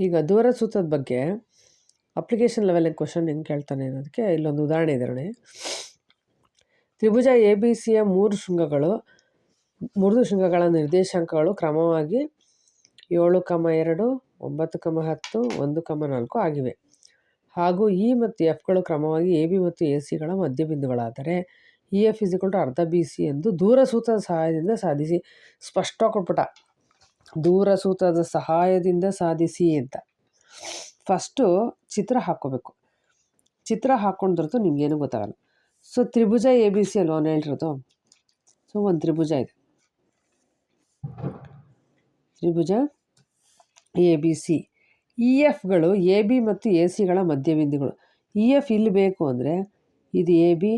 ಈಗ ದೂರ ಸೂತ್ರದ ಬಗ್ಗೆ ಅಪ್ಲಿಕೇಶನ್ ಲೆವೆಲ್ ಕ್ವಶನ್ ಹೆಂಗೆ ಕೇಳ್ತಾನೆ ಅನ್ನೋದಕ್ಕೆ ಇಲ್ಲೊಂದು ಉದಾಹರಣೆ ಇದೆ ನೋಡಿ. ತ್ರಿಭುಜ ಎ ಬಿ ಸಿಯ ಮೂರು ಶೃಂಗಗಳ ನಿರ್ದೇಶಾಂಕಗಳು ಕ್ರಮವಾಗಿ 7, 2, 9, 10, 1, 4 ಆಗಿವೆ. ಹಾಗೂ ಇ ಮತ್ತು ಎಫ್ಗಳು ಕ್ರಮವಾಗಿ ಎ ಬಿ ಮತ್ತು ಎ ಸಿಗಳ ಮಧ್ಯಬಿಂದುಗಳಾದರೆ ಇ ಎಫ್ ಅರ್ಧ ಬಿ ಸಿ ಎಂದು ದೂರ ಸೂತ್ರದ ಸಹಾಯದಿಂದ ಸಾಧಿಸಿ. ಸ್ಪಷ್ಟವಾಗಿ ಕೊಟ್ಬಿಟ್ಟ, ದೂರ ಸೂತ್ರದ ಸಹಾಯದಿಂದ ಸಾಧಿಸಿ ಅಂತ. ಫಸ್ಟು ಚಿತ್ರ ಹಾಕ್ಕೋಬೇಕು. ಚಿತ್ರ ಹಾಕ್ಕೊಂಡ್ರದ್ದು ನಿಮ್ಗೇನು ಗೊತ್ತಾಗಲ್ಲ. ಸೊ ತ್ರಿಭುಜ ಎ ಬಿ ಸಿ ಅಲ್ವ ಹೇಳಿರೋದು. ಸೊ ಒಂದು ತ್ರಿಭುಜ ಇದೆ, ತ್ರಿಭುಜ ಎ ಬಿ ಸಿ. ಇ ಎಫ್ಗಳು ಎ ಬಿ ಮತ್ತು ಎ ಸಿಗಳ ಮಧ್ಯಬಿಂದುಗಳು. ಇ ಎಫ್ ಇಲ್ಲಿ ಬೇಕು ಅಂದರೆ ಇದು ಎ ಬಿ,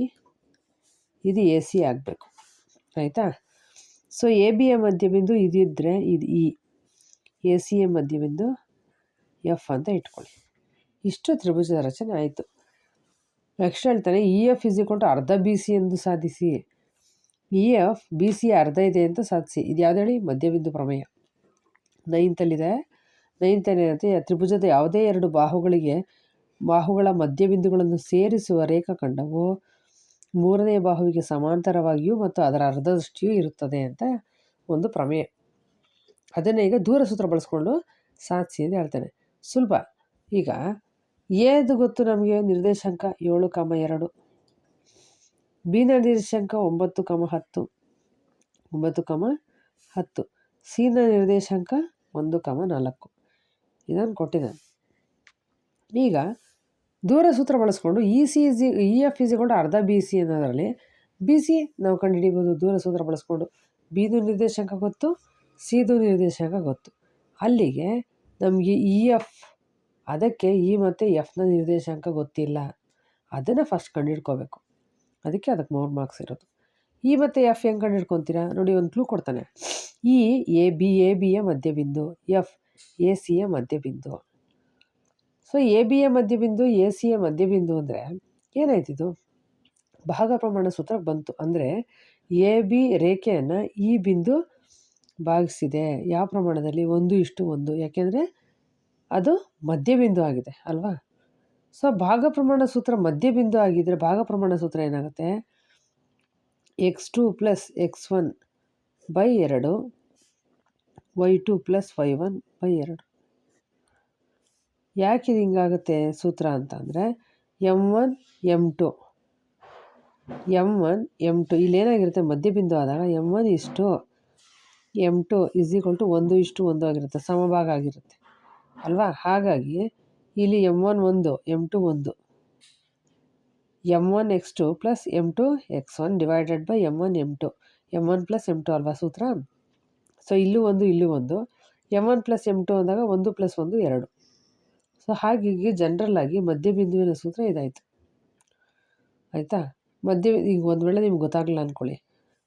ಇದು ಎ ಸಿ ಆಗಬೇಕು, ಆಯಿತಾ. ಸೊ ಎ ಬಿಯ ಮಧ್ಯಬಿಂದು ಇದಿದ್ದರೆ ಇದು ಇ, ಎ ಸಿಯ ಮಧ್ಯಬಿಂದು ಎಫ್ ಅಂತ ಇಟ್ಕೊಳ್ಳಿ. ಇಷ್ಟು ತ್ರಿಭುಜದ ರಚನೆ ಆಯಿತು. ನೆಕ್ಸ್ಟ್ ಹೇಳ್ತಾನೆ ಇ ಎಫ್ ಅರ್ಧ ಬಿ ಸಿ ಎಂದು ಸಾಧಿಸಿ. ಇ ಎಫ್ ಬಿ ಸಿ ಅರ್ಧ ಇದೆ ಅಂತ ಸಾಧಿಸಿ. ಇದು ಯಾವ್ದು ಹೇಳಿ? ಮಧ್ಯಬಿಂದು ಪ್ರಮೇಯ. ನೈನ್ತಲ್ಲಿದೆ. ನೈನ್ತೇನಿರುತ್ತೆ, ತ್ರಿಭುಜದ ಯಾವುದೇ ಎರಡು ಬಾಹುಗಳ ಮಧ್ಯಬಿಂದುಗಳನ್ನು ಸೇರಿಸುವ ರೇಖಾಖಂಡವು ಮೂರನೇ ಬಾಹುವಿಗೆ ಸಮಾಂತರವಾಗಿಯೂ ಮತ್ತು ಅದರ ಅರ್ಧದಷ್ಟಿಯೂ ಇರುತ್ತದೆ ಅಂತ ಒಂದು ಪ್ರಮೇಯ. ಅದನ್ನು ಈಗ ದೂರ ಸೂತ್ರ ಬಳಸ್ಕೊಂಡು ಸಾಧಿಸಿ ಅಂತ ಹೇಳ್ತಾನೆ. ಸುಲಭ. ಈಗ ಎದು ಗೊತ್ತು ನಮಗೆ, ನಿರ್ದೇಶಾಂಕ 7, 2. ಬಿನ ನಿರ್ದೇಶಾಂಕ 9, 10, 9, 10. ಸಿನ ನಿರ್ದೇಶಾಂಕ 1, 4. ಇದನ್ನು ಕೊಟ್ಟಿದ್ದಾನೆ. ಈಗ ದೂರ ಸೂತ್ರ ಬಳಸ್ಕೊಂಡು ಇ ಎಫ್ ಅರ್ಧ ಬಿ ಸಿ ಅನ್ನೋದರಲ್ಲಿ ಬಿ ಸಿ ನಾವು ಕಂಡುಹಿಡಿಬೋದು ದೂರ ಸೂತ್ರ ಬಳಸ್ಕೊಂಡು. ಬಿದು ನಿರ್ದೇಶಾಂಕ ಗೊತ್ತು, ಸಿದು ನಿರ್ದೇಶಾಂಕ ಗೊತ್ತು. ಅಲ್ಲಿಗೆ ನಮಗೆ ಇ ಎಫ್, ಅದಕ್ಕೆ ಇ ಮತ್ತು ಎಫ್ನ ನಿರ್ದೇಶಾಂಕ ಗೊತ್ತಿಲ್ಲ. ಅದನ್ನು ಫಸ್ಟ್ ಕಂಡುಹಿಡ್ಕೋಬೇಕು. ಅದಕ್ಕೆ 3 ಮಾರ್ಕ್ಸ್ ಇರೋದು. ಇ ಮತ್ತು ಎಫ್ ಹೆಂಗೆ ಕಂಡುಹಿಡ್ಕೊತೀರಾ ನೋಡಿ, ಒಂದು ಕ್ಲೂ ಕೊಡ್ತಾನೆ. E A ಬಿಯ Madhyabindu, F A ಸಿಯ ಮಧ್ಯಬಿಂದು. ಸೊ ಎ ಬಿಯ ಮಧ್ಯಬಿಂದು, ಎ ಸಿಯ ಮಧ್ಯಬಿಂದು ಅಂದರೆ ಏನಾಯ್ತಿದು? ಭಾಗ ಪ್ರಮಾಣ ಸೂತ್ರ ಬಂತು. ಅಂದರೆ ಎ ಬಿ ರೇಖೆಯನ್ನು ಈ ಬಿಂದು ಭಾಗಿಸಿದೆ. ಯಾವ ಪ್ರಮಾಣದಲ್ಲಿ? 1:1. ಯಾಕೆಂದರೆ ಅದು ಮಧ್ಯಬಿಂದು ಆಗಿದೆ ಅಲ್ವಾ. ಸೊ ಭಾಗ ಪ್ರಮಾಣ ಸೂತ್ರ ಮಧ್ಯಬಿಂದು ಆಗಿದ್ದರೆ ಭಾಗ ಪ್ರಮಾಣ ಸೂತ್ರ ಏನಾಗುತ್ತೆ? x2 + x1/2 y2 + y1/2. ಯಾಕೆ ಇದು ಹಿಂಗಾಗುತ್ತೆ ಸೂತ್ರ ಅಂತಂದರೆ m1 m2 ಇಲ್ಲೇನಾಗಿರುತ್ತೆ? ಮಧ್ಯಬಿಂದು ಆದಾಗ m1 m2 = 1:1 ಆಗಿರುತ್ತೆ, ಸಮಭಾಗ ಆಗಿರುತ್ತೆ ಅಲ್ವಾ. ಹಾಗಾಗಿ ಇಲ್ಲಿ m1 1, m2 1. m1x2 + m2x1 / m1 m2. m1 + m2 ಅಲ್ವಾ ಸೂತ್ರ. ಸೊ ಇಲ್ಲೂ 1, ಇಲ್ಲೂ 1. m1 + m2 ಅಂದಾಗ 1 + 1 2. ಸೊ ಹಾಗಾಗಿ ಜನರಲ್ಲಾಗಿ ಮಧ್ಯಬಿಂದುವಿನ ಸೂತ್ರ ಇದಾಯಿತು, ಆಯಿತಾ. ಈಗ ಒಂದು ವೇಳೆ ನಿಮ್ಗೆ ಗೊತ್ತಾಗಲಿಲ್ಲ ಅಂದ್ಕೊಳ್ಳಿ,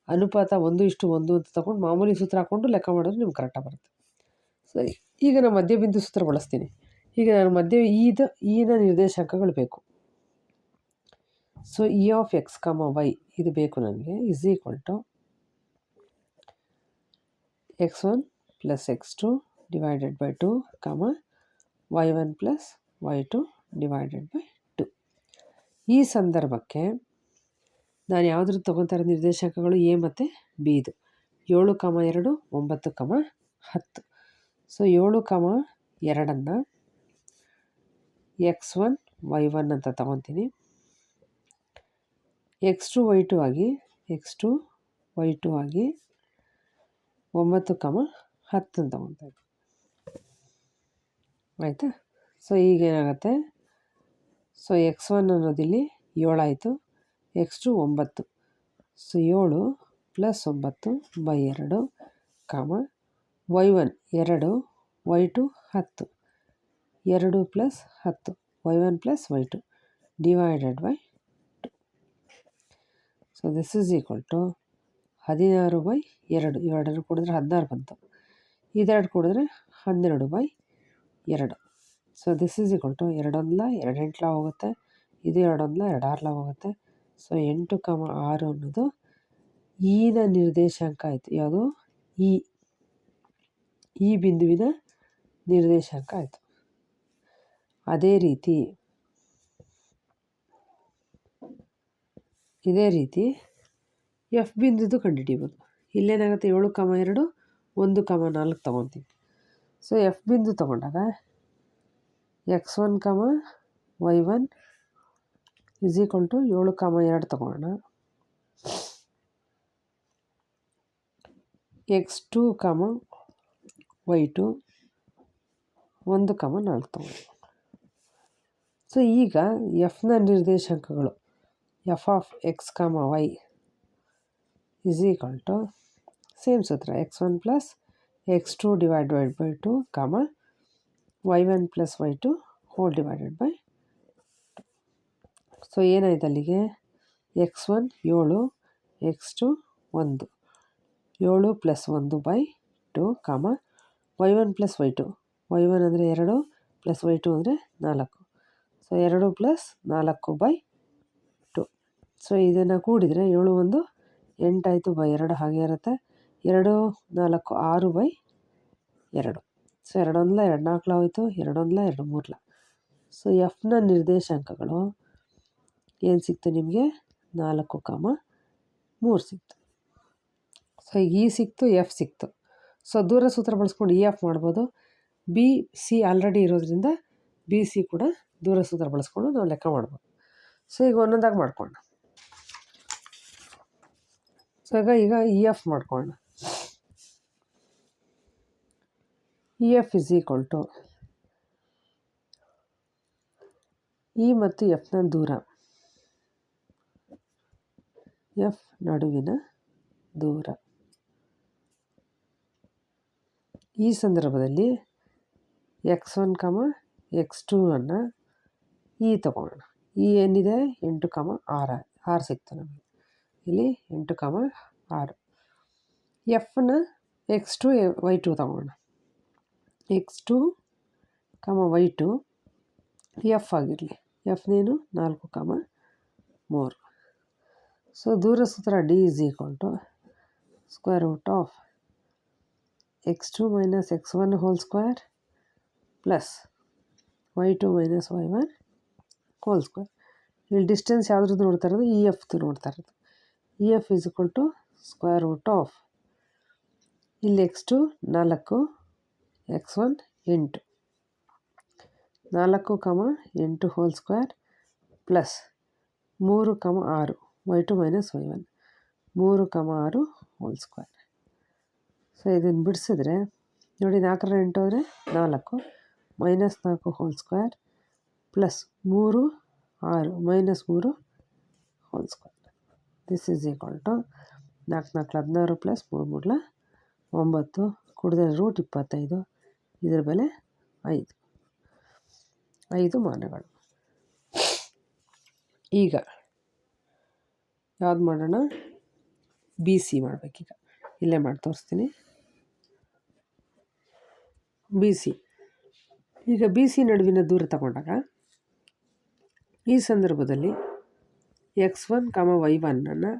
ಅನುಪಾತ 1:1 ಅಂತ ತಗೊಂಡು ಮಾಮೂಲಿ ಸೂತ್ರ ಹಾಕ್ಕೊಂಡು ಲೆಕ್ಕ ಮಾಡಿದ್ರೆ ನಿಮ್ಗೆ ಕರೆಕ್ಟಾಗಿ ಬರುತ್ತೆ. ಸರಿ, ಈಗ ನಾನು ಮಧ್ಯಬಿಂದು ಸೂತ್ರ ಬಳಸ್ತೀನಿ. ಈಗ ನಾನು ಈನ ನಿರ್ದೇಶಾಂಕಗಳು ಬೇಕು. So E of x, y ಇದು ಬೇಕು ನನಗೆ. = x1 + x2 / 2, y1 + y2 / 2. ಈ ಸಂದರ್ಭಕ್ಕೆ ನಾನು ಯಾವುದ್ರದ್ದು ತೊಗೊತಾರೆ ನಿರ್ದೇಶಾಂಕಗಳು? ಎ ಮತ್ತು ಬಿದು. 7, 2, 9, 10. ಸೊ 7, 2 x1 y1 ಅಂತ ತೊಗೊತೀನಿ. x2 y2 ಆಗಿ 9, 10 ಅಂತ ತೊಗೊತಾ ಇದ್ದೀನಿ, ಆಯಿತಾ. ಸೊ ಈಗೇನಾಗುತ್ತೆ? ಸೊ x1 ಅನ್ನೋದಿಲ್ಲಿ 7 ಆಯಿತು, x2 9. So 7 + 9/2, y1 2, y2 10. 2 + 10, y1 + y2 / 2. So this = 16/2. ಇವೆರಡನ್ನು ಕೂಡಿದ್ರೆ 16 ಬಂತು. ಇದೆರಡು ಕೂಡಿದ್ರೆ 12/2. ಸೊ ದಿಸ್ = 2 1 2 8 ಹೋಗುತ್ತೆ. ಇದು 2 1 2 6 ಹೋಗುತ್ತೆ. ಸೊ 8, 6 ಅನ್ನೋದು ಈನ ನಿರ್ದೇಶಾಂಕ ಆಯಿತು. ಯಾವುದು? ಈ ಬಿಂದುವಿನ ನಿರ್ದೇಶಾಂಕ ಆಯಿತು. ಇದೇ ರೀತಿ ಎಫ್ ಬಿಂದುದು ಕಂಡುಹಿಡಿಬೋದು. ಇಲ್ಲೇನಾಗುತ್ತೆ 7,2 1,4 ತೊಗೊತೀವಿ. ಸೊ ಎಫ್ ಬಿಂದು ತೊಗೊಂಡಾಗ x1, y1 = 7,2 ತೊಗೊಳ್ಳೋಣ. x2, y2 1,4 ತೊಗೊಳ್ಳೋಣ. ಸೊ ಈಗ ಎಫ್ನ ನಿರ್ದೇಶಾಂಕಗಳು f(x, y) = ಸೇಮ್ ಸೂತ್ರ x1 + x2 / 2, y1 + y2 / 2. So ಏನಾಯ್ತು ಅಲ್ಲಿಗೆ x1 7, x2 1, 7 + 1/2, y1 + y2, y1 ಅಂದರೆ 2 + y2 ಅಂದರೆ 4. ಸೊ 2 + 4/2. ಸೊ ಇದನ್ನು ಕೂಡಿದರೆ 7 1 8 ಆಯಿತು, 2 ಹಾಗೆ ಇರುತ್ತೆ. 2 4 6/2. ಸೊ 2 1 2 4 ಆಯಿತು, 2 1 2 3. ಸೊ ಎಫ್ನ ನಿರ್ದೇಶಾಂಕಗಳು ಏನು ಸಿಕ್ತು ನಿಮಗೆ 4,3 ಸಿಕ್ತು. ಸೊ ಇ ಸಿಕ್ತು, ಎಫ್ ಸಿಕ್ತು. ಸೊ ದೂರ ಸೂತ್ರ ಬಳಸ್ಕೊಂಡು ಇ ಎಫ್ ಮಾಡ್ಬೋದು. ಬಿ ಸಿ ಆಲ್ರೆಡಿ ಇರೋದ್ರಿಂದ ಬಿ ಸಿ ಕೂಡ ದೂರ ಸೂತ್ರ ಬಳಸ್ಕೊಂಡು ನಾವು ಲೆಕ್ಕ ಮಾಡ್ಬೋದು. ಸೊ ಈಗ ಒಂದೊಂದಾಗಿ ಮಾಡ್ಕೊಳ್ಳೋಣ. ಸೊ ಈಗ ಇ ಎಫ್ ಮಾಡ್ಕೊಳ್ಳೋಣ. ಇ ಎಫ್ = ಇ ಮತ್ತು ಎಫ್ನ ದೂರ, ಎಫ್ ನಡುವಿನ ದೂರ. ಈ ಸಂದರ್ಭದಲ್ಲಿ x1, x2 ಅನ್ನು ಇ ತೊಗೊಳ್ಳೋಣ. ಇ ಏನಿದೆ 8, 6 ಸಿಕ್ತು ನಮಗೆ. ಇಲ್ಲಿ 8, 6. ಎಫ್ನ x2, y2 ತೊಗೊಳ್ಳೋಣ. x2, y2 ಎಫ್ ಆಗಿರಲಿ. ಎಫ್ನೇನು 4, 3. ಸೊ ದೂರ ಸೂತ್ರ D = (x2 - x1)² + y2 - y1 ² ಇಲ್ಲಿ ಡಿಸ್ಟೆನ್ಸ್ ಯಾವುದ್ರದ್ದು ನೋಡ್ತಾ ಇರೋದು, ಇ ಎಫ್ದು ನೋಡ್ತಾ ಇರೋದು. ಇ ಎಫ್ = ಇಲ್ಲಿ x2 4, x1 8, 4, 8 ² + 3, 6 y2 - y1 3, 6² so ಇದನ್ನು ಬಿಡಿಸಿದ್ರೆ ನೋಡಿ, 4 8 ಹೋದರೆ 4, -4 ² + 3, 6 -3² ದಿಸ್ = 4 4 16 + 3 3 9 ಕೂಡಿದ್ರೆ √25. ಇದರ ಬೆಲೆ 5 ಮಾನಗಳು. ಈಗ ಯಾವ್ದು ಮಾಡೋಣ, ಬಿ ಸಿ ಮಾಡಬೇಕೀಗ. ಇಲ್ಲೇ ಮಾಡಿ ತೋರಿಸ್ತೀನಿ. ಬಿ ಸಿ, ಈಗ ಬಿ ಸಿ ನಡುವಿನ ದೂರ ತಗೊಂಡಾಗ ಈ ಸಂದರ್ಭದಲ್ಲಿ x1, y1 ಅನ್ನು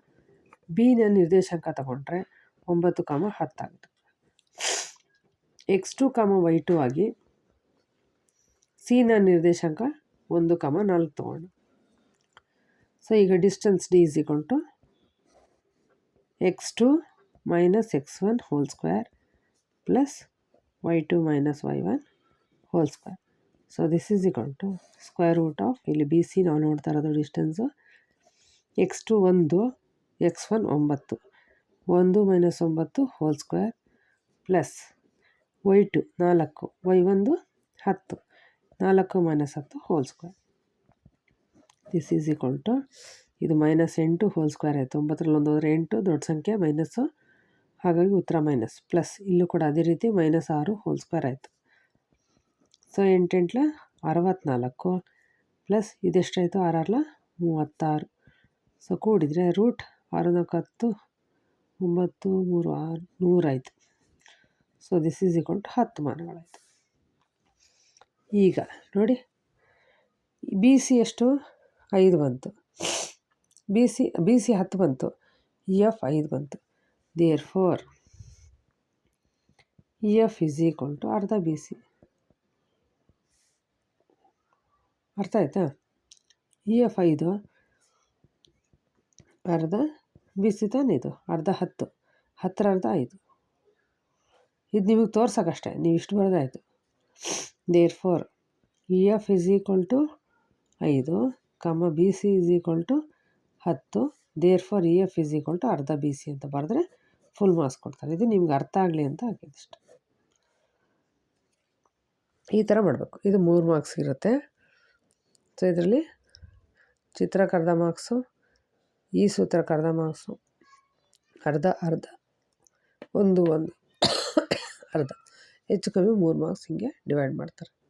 ಬಿನ ನಿರ್ದೇಶಾಂಕ ತಗೊಂಡ್ರೆ 9, 10 ಆಗುತ್ತೆ. x2, y2 ಆಗಿ ಸಿನ ನಿರ್ದೇಶಾಂಕ 1, 4 ತಗೋಣ. ಸೊ ಈಗ distance D = x2 - x1 ² + y2 - y1 ² so this = ಇಲ್ಲಿ ಬಿ ಸಿ ನಾವು ನೋಡ್ತಾ ಇರೋದು distance x2 1, x1 9, 1 - 9 ² + y2 4, y1 10, 4 - 10 ² this = ಇದು -8² ಆಯಿತು. 9ರಲ್ಲಿ 1 ಹೋದರೆ 8, ದೊಡ್ಡ ಸಂಖ್ಯೆ ಮೈನಸ್ಸು, ಹಾಗಾಗಿ ಉತ್ತರ ಮೈನಸ್. ಪ್ಲಸ್ ಇಲ್ಲೂ ಕೂಡ ಅದೇ ರೀತಿ -6² ಆಯಿತು. ಸೊ 8 8 64 ಪ್ಲಸ್ ಇದೆಷ್ಟಾಯಿತು 6 36. ಸೊ ಕೂಡಿದರೆ √6 4 10, 9 3 6 100 ಆಯಿತು. ಸೊ ದಿಸ್ = 10 ಮಾನಗಳಾಯಿತು. ಈಗ ನೋಡಿ, ಬಿ ಸಿ ಎಷ್ಟು 5 ಬಂತು, ಬಿ ಸಿ 10 ಬಂತು, ಇ ಎಫ್ 5 ಬಂತು. ದೇರ್ಫೋರ್ ಇ ಎಫ್ = ಅರ್ಧ ಬಿ ಸಿ. ಅರ್ಥ ಆಯ್ತಾ? EF 5 ಅರ್ಧ ಬಿ ಸಿ ತಾನೇ, ಇದು ಅರ್ಧ 10, 10ರ ಅರ್ಧ 5. ಇದು ನಿಮಗೆ ತೋರ್ಸೋಕ್ಕಷ್ಟೇ, ನೀವು ಇಷ್ಟು ಬರೋದಾಯಿತು. Therefore EF = 5, B C = 10. Therefore EF = ಅರ್ಧ ಬಿ ಸಿ ಅಂತ ಬರೆದ್ರೆ ಫುಲ್ ಮಾರ್ಕ್ಸ್ ಕೊಡ್ತಾರೆ. ಇದು ನಿಮ್ಗೆ ಅರ್ಥ ಆಗಲಿ ಅಂತ ಹಾಕಿದಿಷ್ಟು. ಈ ಥರ ಮಾಡಬೇಕು. ಇದು 3 ಮಾರ್ಕ್ಸ್ ಇರುತ್ತೆ. ಸೊ ಇದರಲ್ಲಿ ಚಿತ್ರಕ್ಕೆ ಅರ್ಧ ಮಾರ್ಕ್ಸು, ಈ ಸೂತ್ರಕ್ಕೆ ಅರ್ಧ ಮಾರ್ಕ್ಸು, ಅರ್ಧ ಒಂದು ಅರ್ಧ, ಹೆಚ್ಚು ಕಮ್ಮಿ 3 ಮಾರ್ಕ್ಸ್ ಹಿಂಗೆ ಡಿವೈಡ್ ಮಾಡ್ತಾರೆ.